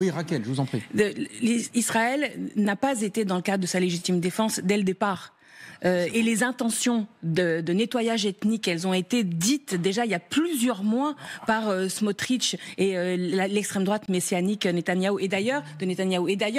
Oui, Raquel, je vous en prie. Israël n'a pas été dans le cadre de sa légitime défense dès le départ. Et les intentions de nettoyage ethnique, elles ont été dites déjà il y a plusieurs mois par Smotrich et l'extrême droite messianique Netanyahou. Et d'ailleurs,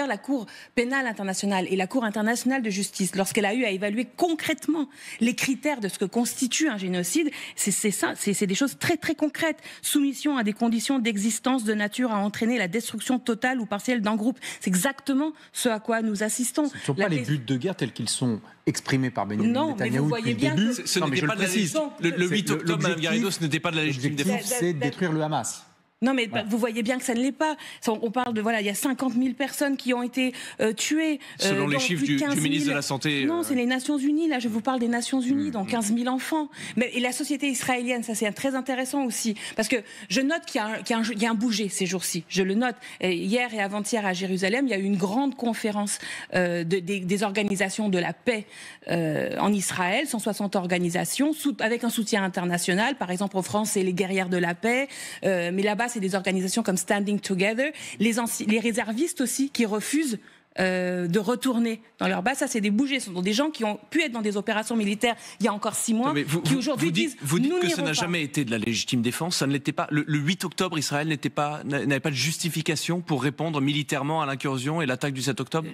la Cour pénale internationale et la Cour internationale de justice, lorsqu'elle a eu à évaluer concrètement les critères de ce que constitue un génocide, c'est des choses très très concrètes. Soumission à des conditions d'existence de nature à entraîner la destruction totale ou partielle d'un groupe. C'est exactement ce à quoi nous assistons. Ce ne sont pas les buts de guerre tels qu'ils sont exprimés par Benjamin Netanyahou depuis le début. Ce n'était pas de la légitime. Le 8 octobre, Madame Garrido, ce n'était pas de la légitime défense. L'objectif, c'est de détruire le Hamas. Non, mais vous voyez bien que ça ne l'est pas. On parle de, il y a 50 000 personnes qui ont été tuées. Selon les chiffres du ministre de la Santé. Non, c'est les Nations Unies. Là, je vous parle des Nations Unies, donc 15 000 enfants. Et la société israélienne, ça c'est très intéressant aussi. Parce que je note qu'il y a un bouger ces jours-ci. Je le note. Hier et avant-hier à Jérusalem, il y a eu une grande conférence des organisations de la paix en Israël, 160 organisations, avec un soutien international. Par exemple, en France, c'est les guerrières de la paix. Mais là-bas, c'est des organisations comme Standing Together, les réservistes aussi qui refusent de retourner dans leur base. Ça, c'est des bougés. Ce sont des gens qui ont pu être dans des opérations militaires il y a encore 6 mois, qui aujourd'hui disent... Vous dites que ça n'a jamais été de la légitime défense, ça ne l'était pas. Le 8 octobre, Israël n'avait pas de justification pour répondre militairement à l'incursion et l'attaque du 7 octobre.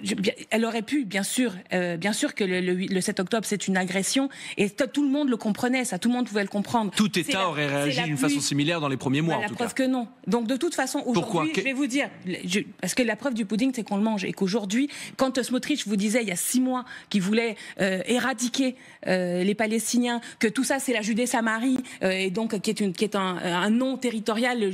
Elle aurait pu, bien sûr que le 7 octobre, c'est une agression, et tout le monde le comprenait, ça, tout le monde pouvait le comprendre. Tout État aurait réagi d'une façon similaire dans les premiers mois, en tout cas. La preuve que non. Donc, de toute façon, aujourd'hui, je vais vous dire, parce que la preuve du pudding, c'est qu'on le mange, et qu'aujourd'hui, quand Smotrich vous disait il y a 6 mois qu'il voulait éradiquer les Palestiniens, que tout ça c'est la Judée-Samarie, et donc qui est un nom territorial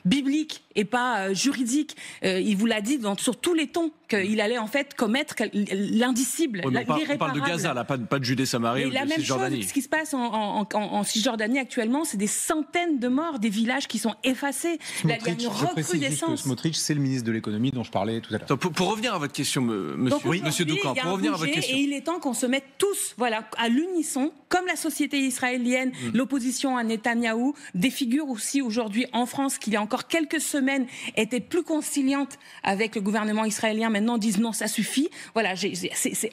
biblique et pas juridique, il vous l'a dit sur tous les tons qu'il allait en fait commettre l'indicible, l'irréparable. On parle de Gaza, là, pas de Judée-Samarie ou de Cisjordanie. Chose, ce qui se passe en Cisjordanie actuellement, c'est des centaines de morts, des villages qui sont effacés. Là, il y a une recrudescence. Smotrich, c'est le ministre de l'économie dont je parlais tout à l'heure. Pour revenir à votre question, monsieur Doucan, pour revenir à votre question. Et il est temps qu'on se mette tous, à l'unisson, comme la société israélienne, l'opposition à Netanyahou, des figures aussi aujourd'hui en France qui il y a encore quelques semaines étaient plus conciliantes avec le gouvernement israélien, maintenant disent non, ça suffit. Voilà, c'est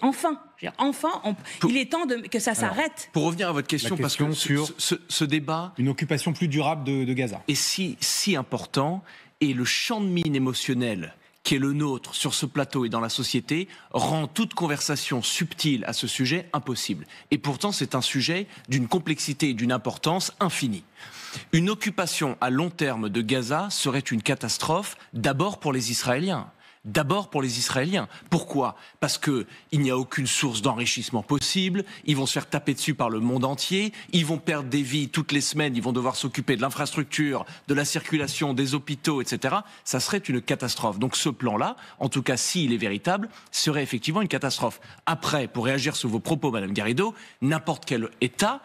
il est temps que ça s'arrête. Pour revenir à votre question, parce que sur ce débat, une occupation plus durable de Gaza, est si important, et le champ de mine émotionnel qui est le nôtre sur ce plateau et dans la société, rend toute conversation subtile à ce sujet impossible. Et pourtant, c'est un sujet d'une complexité et d'une importance infinie. Une occupation à long terme de Gaza serait une catastrophe, d'abord pour les Israéliens. Pourquoi ? Parce qu'il n'y a aucune source d'enrichissement possible, ils vont se faire taper dessus par le monde entier, ils vont perdre des vies toutes les semaines, ils vont devoir s'occuper de l'infrastructure, de la circulation, des hôpitaux, etc. Ça serait une catastrophe. Donc ce plan-là, en tout cas s'il est véritable, serait effectivement une catastrophe. Après, pour réagir sur vos propos, Madame Garrido, n'importe quel État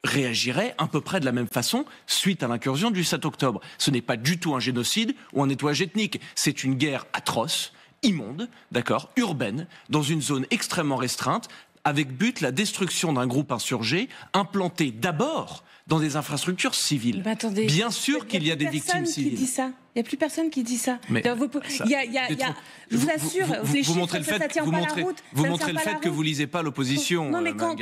réagirait à peu près de la même façon suite à l'incursion du 7 octobre. Ce n'est pas du tout un génocide ou un nettoyage ethnique. C'est une guerre atroce, immonde, urbaine, dans une zone extrêmement restreinte, avec but la destruction d'un groupe insurgé, implanté d'abord dans des infrastructures civiles. Attendez, bien sûr qu'il y a des victimes civiles. Il n'y a plus personne qui dit ça. Mais je vous assure, vous montrez le fait que vous lisez pas l'opposition. Non, mais quand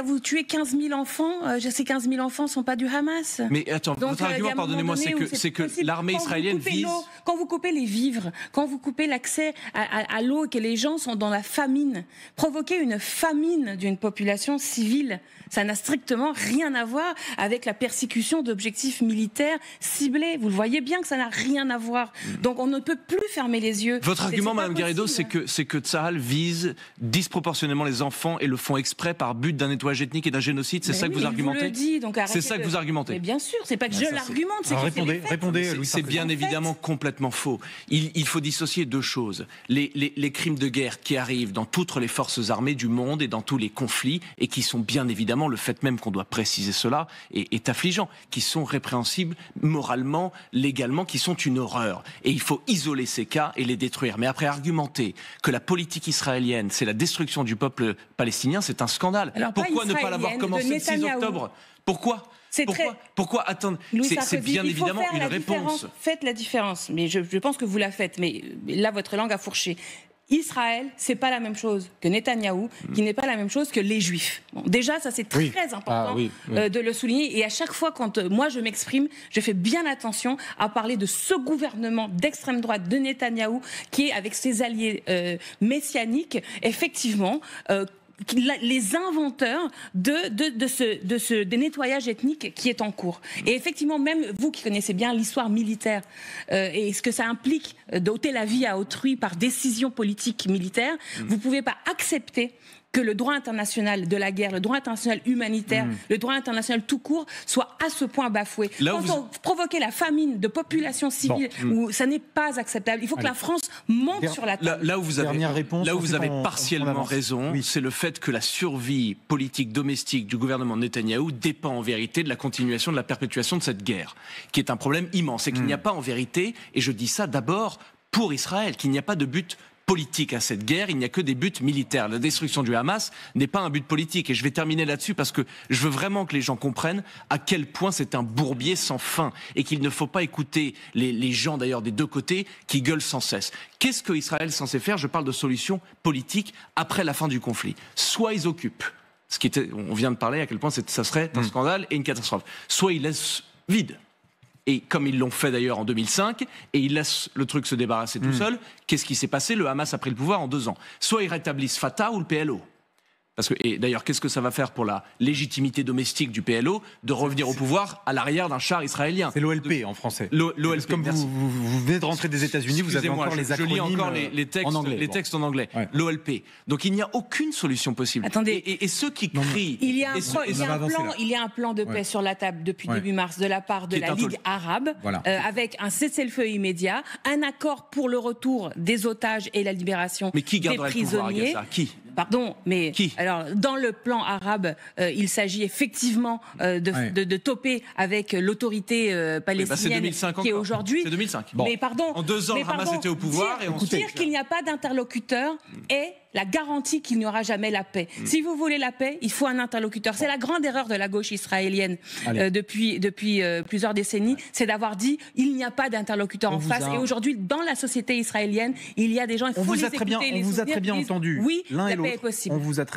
vous tuez 15 000 enfants, ces 15 000 enfants ne sont pas du Hamas. Mais attends, votre argument, pardonnez-moi, c'est que l'armée israélienne vise... Quand vous coupez les vivres, quand vous coupez l'accès à l'eau, que les gens sont dans la famine, provoquer une famine d'une population civile, ça n'a strictement rien à voir avec la persécution d'objectifs militaires ciblés. Vous le voyez bien que ça n'a rien à voir. Donc on ne peut plus fermer les yeux. Votre argument, Madame Garrido, c'est que Tsahal vise disproportionnellement les enfants et le font exprès par but d'un nettoyage ethnique et d'un génocide. C'est ça que vous argumentez. C'est ça que vous argumentez. Mais bien sûr, c'est pas que je l'argumente. Répondez. C'est bien évidemment complètement faux. Il faut dissocier deux choses. Les crimes de guerre qui arrivent dans toutes les forces armées du monde et dans tous les conflits et qui sont bien évidemment, le fait même qu'on doit préciser cela est affligeant, qui sont répréhensibles moralement, légalement, qui sont une horreur. Et il faut isoler ces cas et les détruire. Mais après, argumenter que la politique israélienne, c'est la destruction du peuple palestinien, c'est un scandale. Alors, pourquoi ne pas l'avoir commencé le 6 octobre ? Pourquoi attendre? C'est bien évidemment une réponse. Faites la différence, mais je pense que vous la faites, mais là votre langue a fourché. Israël, c'est pas la même chose que Netanyahou, qui n'est pas la même chose que les Juifs. Bon, déjà, ça c'est très important de le souligner. Et à chaque fois, quand moi je m'exprime, je fais bien attention à parler de ce gouvernement d'extrême droite de Netanyahou, qui est avec ses alliés messianiques, effectivement. Les inventeurs des nettoyages ethniques qui est en cours. Et effectivement, même vous qui connaissez bien l'histoire militaire et ce que ça implique d'ôter la vie à autrui par décision politique militaire, vous ne pouvez pas accepter que le droit international de la guerre, le droit international humanitaire, le droit international tout court soit à ce point bafoué. Quand on provoquait la famine de populations civiles, où ça n'est pas acceptable, il faut que la France monte sur la table. Là où vous avez partiellement raison, c'est le fait que la survie politique domestique du gouvernement de Netanyahou dépend en vérité de la continuation, de la perpétuation de cette guerre, qui est un problème immense, et qu'il n'y a pas en vérité, et je dis ça d'abord pour Israël, qu'il n'y a pas de but politique à cette guerre, il n'y a que des buts militaires. La destruction du Hamas n'est pas un but politique. Et je vais terminer là-dessus parce que je veux vraiment que les gens comprennent à quel point c'est un bourbier sans fin et qu'il ne faut pas écouter les gens d'ailleurs des deux côtés qui gueulent sans cesse. Qu'est-ce que Israël est censé faire? Je parle de solutions politiques après la fin du conflit. Soit ils occupent, on vient de parler à quel point ça serait un scandale et une catastrophe. Soit ils laissent vide. Et comme ils l'ont fait d'ailleurs en 2005, et ils laissent le truc se débarrasser tout seul, qu'est-ce qui s'est passé? Le Hamas a pris le pouvoir en 2 ans. Soit ils rétablissent Fatah ou le PLO. Et d'ailleurs, qu'est-ce que ça va faire pour la légitimité domestique du PLO de revenir au pouvoir à l'arrière d'un char israélien? C'est l'OLP en français. L'OLP. Comme vous venez de rentrer des États-Unis, vous avez encore les acronymes. Je lis encore les textes en anglais. Ouais. L'OLP. Donc il n'y a aucune solution possible. Attendez. Et ceux qui crient. Il y a un plan de paix sur la table depuis début mars de la part de la Ligue arabe, avec un cessez-le-feu immédiat, un accord pour le retour des otages et la libération des prisonniers. Mais qui garderait le pouvoir, Agatha? Qui? Pardon, mais alors dans le plan arabe, il s'agit effectivement de toper avec l'autorité palestinienne qui est aujourd'hui. C'est 2005. Mais pardon, en 2 ans, le Hamas était au pouvoir et on dire qu'il n'y a pas d'interlocuteur est la garantie qu'il n'y aura jamais la paix. Si vous voulez la paix, il faut un interlocuteur. C'est la grande erreur de la gauche israélienne depuis plusieurs décennies, c'est d'avoir dit il n'y a pas d'interlocuteur en face. Et aujourd'hui, dans la société israélienne, il y a des gens, il faut les écouter, on vous a très bien entendu. Oui, la paix est possible. On vous a très